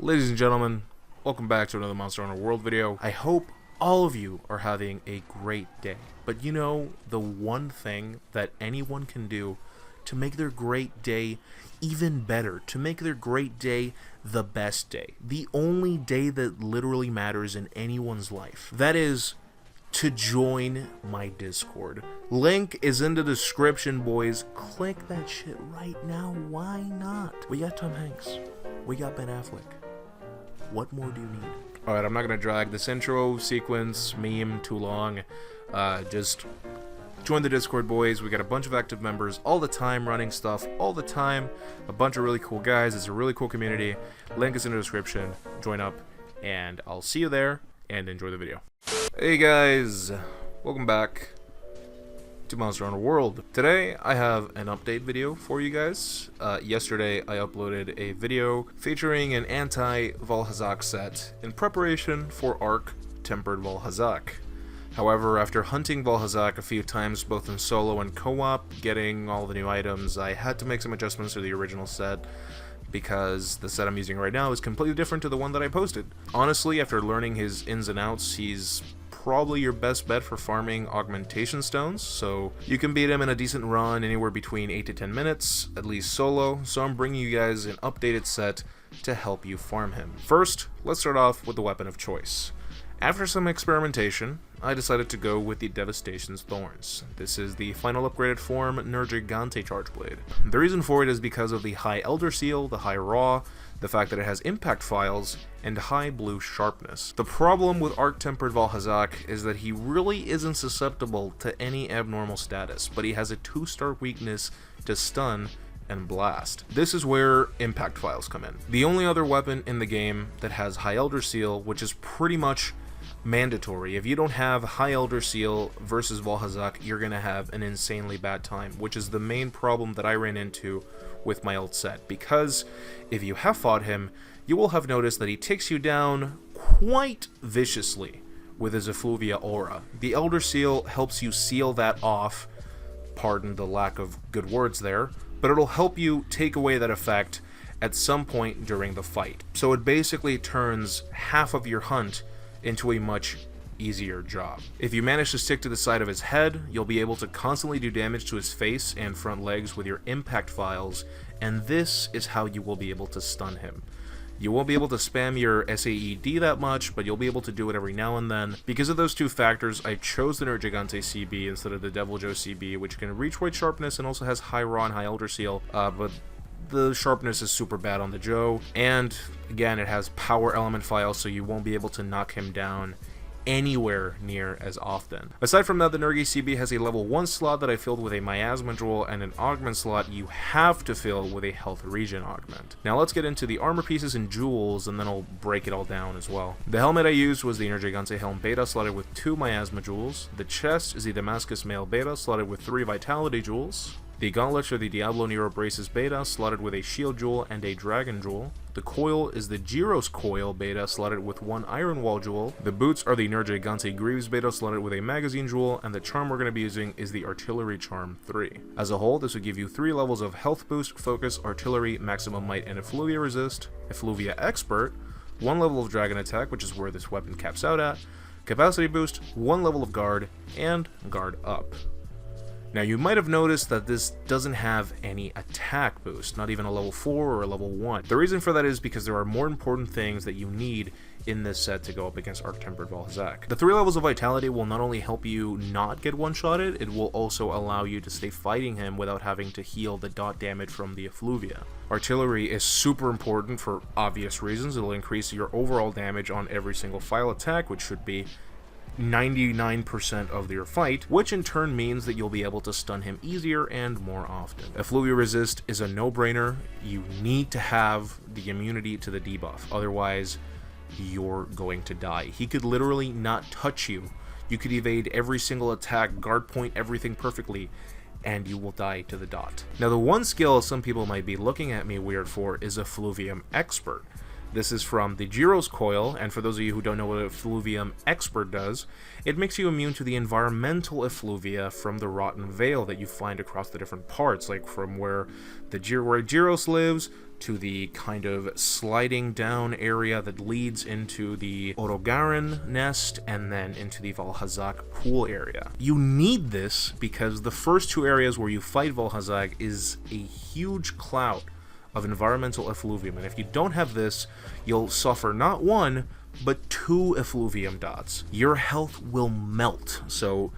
Ladies and gentlemen, welcome back to another Monster Hunter World video. I hope all of you are having a great day. But you know, the one thing that anyone can do to make their great day even better, to make their great day the best day, the only day that literally matters in anyone's life, that is to join my Discord. Link is in the description, boys. Click that shit right now. Why not? We got Tom Hanks. We got Ben Affleck. What more do you need? Alright, I'm not going to drag this intro sequence meme too long. Just join the Discord, boys. We got a bunch of active members all the time, running stuff all the time. A bunch of really cool guys. It's a really cool community. Link is in the description. Join up, and I'll see you there, and enjoy the video. Hey guys, welcome back to Monster Hunter World. Today I have an update video for you guys. Yesterday I uploaded a video featuring an anti-VAAL HAZAK set in preparation for ARC Tempered VAAL HAZAK. However, after hunting VAAL HAZAK a few times both in solo and co-op, getting all the new items, I had to make some adjustments to the original set because the set I'm using right now is completely different to the one that I posted. Honestly, after learning his ins and outs, he's probably your best bet for farming augmentation stones, so you can beat him in a decent run anywhere between 8 to 10 minutes, at least solo, so I'm bringing you guys an updated set to help you farm him. First, let's start off with the weapon of choice. After some experimentation, I decided to go with the Devastation's Thorns. This is the final upgraded form Nergigante Charge Blade. The reason for it is because of the high Elder Seal, the high Raw, the fact that it has impact files, and high blue sharpness. The problem with Arc Tempered VAAL HAZAK is that he really isn't susceptible to any abnormal status, but he has a 2-star weakness to stun and blast. This is where impact files come in. The only other weapon in the game that has high Elder Seal, which is pretty much mandatory. If you don't have high Elder Seal versus VAAL HAZAK, you're gonna have an insanely bad time, which is the main problem that I ran into with my old set, because if you have fought him, you will have noticed that he takes you down quite viciously with his Effluvia aura. The Elder Seal helps you seal that off, pardon the lack of good words there, but it'll help you take away that effect at some point during the fight. So it basically turns half of your hunt into a much easier job. If you manage to stick to the side of his head, you'll be able to constantly do damage to his face and front legs with your impact files, and this is how you will be able to stun him. You won't be able to spam your SAED that much, but you'll be able to do it every now and then. Because of those two factors, I chose the Nergigante CB instead of the Devil Joe CB, which can reach white sharpness and also has high Raw and high Elder Seal, but the sharpness is super bad on the Joe, and again, it has power element files, so you won't be able to knock him down anywhere near as often. Aside from that, the Nergi CB has a level 1 slot that I filled with a Miasma Jewel, and an augment slot you have to fill with a health regen augment. Now let's get into the armor pieces and jewels, and then I'll break it all down as well. The helmet I used was the Nergigante Helm Beta, slotted with 2 Miasma Jewels. The chest is the Damascus Mail Beta, slotted with 3 Vitality Jewels. The gauntlets are the Diablo Nero Braces Beta, slotted with a Shield Jewel and a Dragon Jewel. The coil is the Gyros Coil Beta, slotted with 1 Iron Wall Jewel. The boots are the Nergigante Greaves Beta, slotted with a Magazine Jewel, and the charm we're going to be using is the Artillery Charm 3. As a whole, this will give you 3 levels of Health Boost, Focus, Artillery, Maximum Might, and Effluvia Resist, Effluvia Expert, 1 level of Dragon Attack, which is where this weapon caps out at, Capacity Boost, 1 level of Guard, and Guard Up. Now you might have noticed that this doesn't have any attack boost, not even a level 4 or a level 1. The reason for that is because there are more important things that you need in this set to go up against Arc Tempered VAAL HAZAK. The 3 levels of Vitality will not only help you not get one-shotted, it will also allow you to stay fighting him without having to heal the dot damage from the Effluvia. Artillery is super important for obvious reasons. It'll increase your overall damage on every single file attack, which should be 99% of your fight, which in turn means that you'll be able to stun him easier and more often. Effluvia Resist is a no-brainer. You need to have the immunity to the debuff, otherwise you're going to die. He could literally not touch you. You could evade every single attack, guard point everything perfectly, and you will die to the dot. Now the one skill some people might be looking at me weird for is Effluvium Expert. This is from the Gyro's Coil, and for those of you who don't know what Effluvium Expert does, it makes you immune to the environmental effluvia from the rotten veil that you find across the different parts, like from where Gyros lives, to the kind of sliding down area that leads into the Orogaran nest, and then into the VAAL HAZAK pool area. You need this because the first two areas where you fight VAAL HAZAK is a huge cloud of environmental effluvium, and if you don't have this, you'll suffer not one, but 2 effluvium dots. Your health will melt, so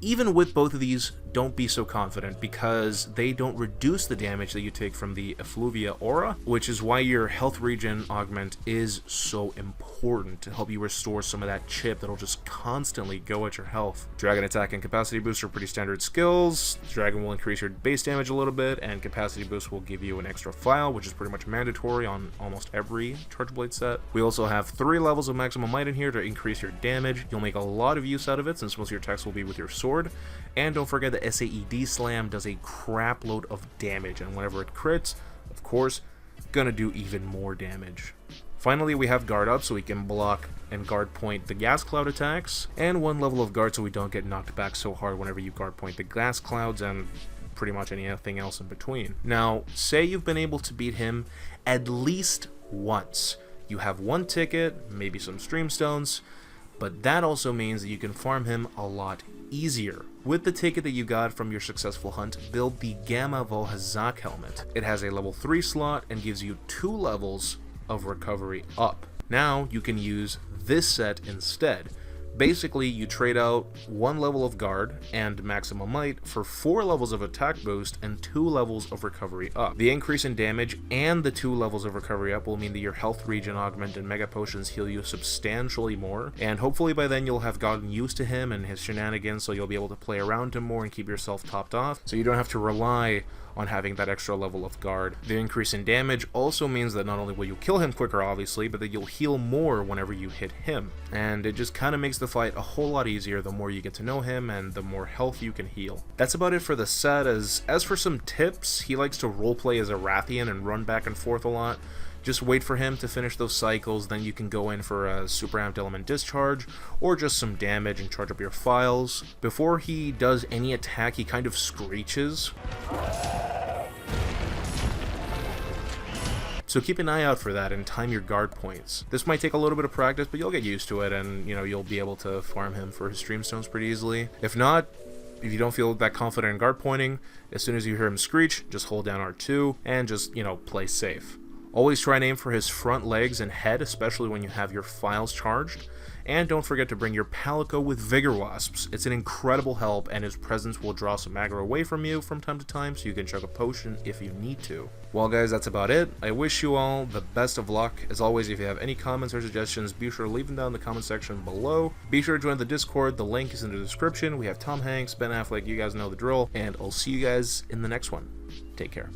even with both of these, don't be so confident, because they don't reduce the damage that you take from the effluvia aura, which is why your health regen augment is so important to help you restore some of that chip that'll just constantly go at your health. Dragon attack and capacity boost are pretty standard skills. Dragon will increase your base damage a little bit, and capacity boost will give you an extra file, which is pretty much mandatory on almost every Charge Blade set. We also have 3 levels of maximum might in here to increase your damage. You'll make a lot of use out of it since most of your attacks will be with your sword. And don't forget that SAED Slam does a crap load of damage, and whenever it crits, of course, gonna do even more damage. Finally, we have guard up so we can block and guard point the gas cloud attacks, and 1 level of guard so we don't get knocked back so hard whenever you guard point the gas clouds and pretty much anything else in between. Now, say you've been able to beat him at least once. You have 1 ticket, maybe some stream stones, but that also means that you can farm him a lot easier. With the ticket that you got from your successful hunt, build the Gamma VAAL HAZAK helmet. It has a level 3 slot and gives you 2 levels of recovery up. Now you can use this set instead. Basically, you trade out 1 level of guard and maximum might for 4 levels of attack boost and 2 levels of recovery up. The increase in damage and the 2 levels of recovery up will mean that your health regen augment and mega potions heal you substantially more, and hopefully by then you'll have gotten used to him and his shenanigans, so you'll be able to play around him more and keep yourself topped off, so you don't have to rely on having that extra level of guard. The increase in damage also means that not only will you kill him quicker obviously, but that you'll heal more whenever you hit him, and it just kind of makes the fight a whole lot easier the more you get to know him and the more health you can heal. That's about it for the set. As for some tips, he likes to roleplay as a Rathian and run back and forth a lot. Just wait for him to finish those cycles, then you can go in for a super amped element discharge or just some damage and charge up your files. Before he does any attack, he kind of screeches, so keep an eye out for that and time your guard points. This might take a little bit of practice, but you'll get used to it, and you'll be able to farm him for his stream stones pretty easily. If not, if you don't feel that confident in guard pointing, as soon as you hear him screech, just hold down R2 and just, play safe. Always try and aim for his front legs and head, especially when you have your files charged. And don't forget to bring your Palico with Vigor Wasps. It's an incredible help, and his presence will draw some aggro away from you from time to time, so you can chug a potion if you need to. Well guys, that's about it. I wish you all the best of luck. As always, if you have any comments or suggestions, be sure to leave them down in the comment section below. Be sure to join the Discord, the link is in the description. We have Tom Hanks, Ben Affleck, you guys know the drill, and I'll see you guys in the next one. Take care.